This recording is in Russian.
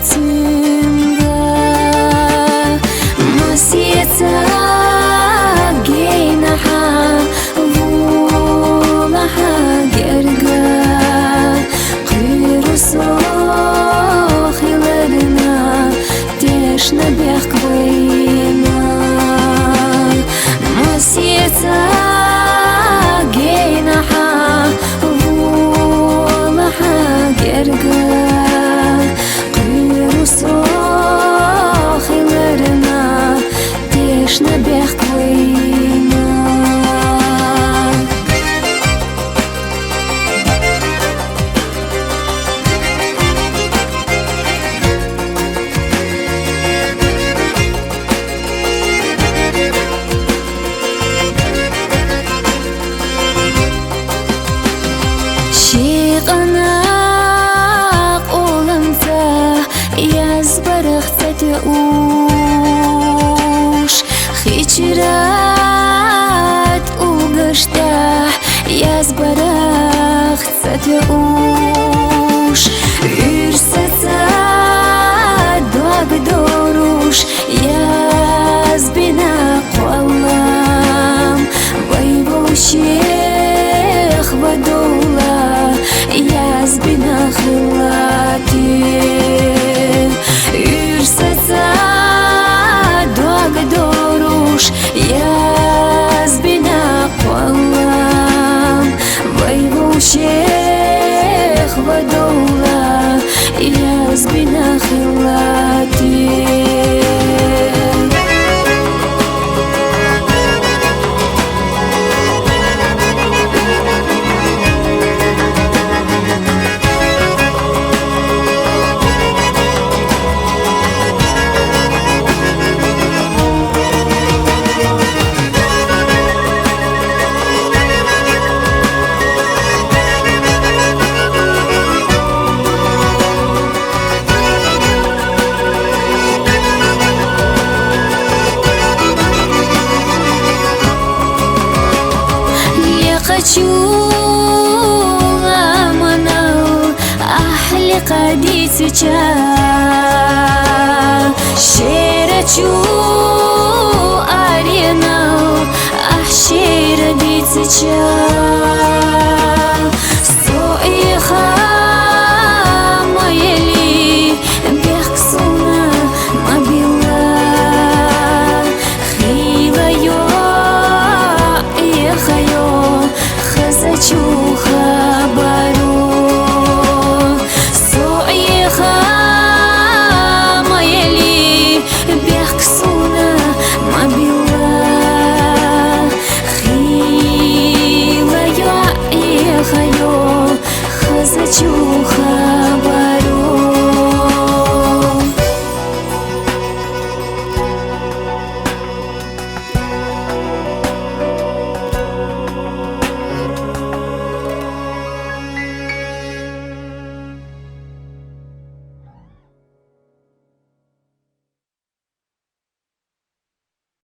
тинга масица гейнаха вулаха герга қирусо хилерна тешна бехквейна масица гейнаха вулаха герга қирусо хилерна тешна бехквейна. Шиғанақ олымта язбарықта теуш хичрат угышта язбарықта теуш үрсаца догдоруш язбина қуалам вайвошех вадола язбина хилати үрсаца догдоруш язбина қуалам вайвошех вадола язбина хилати. хочу аманау ахли қадисича шерачу аренау ах шерадисича.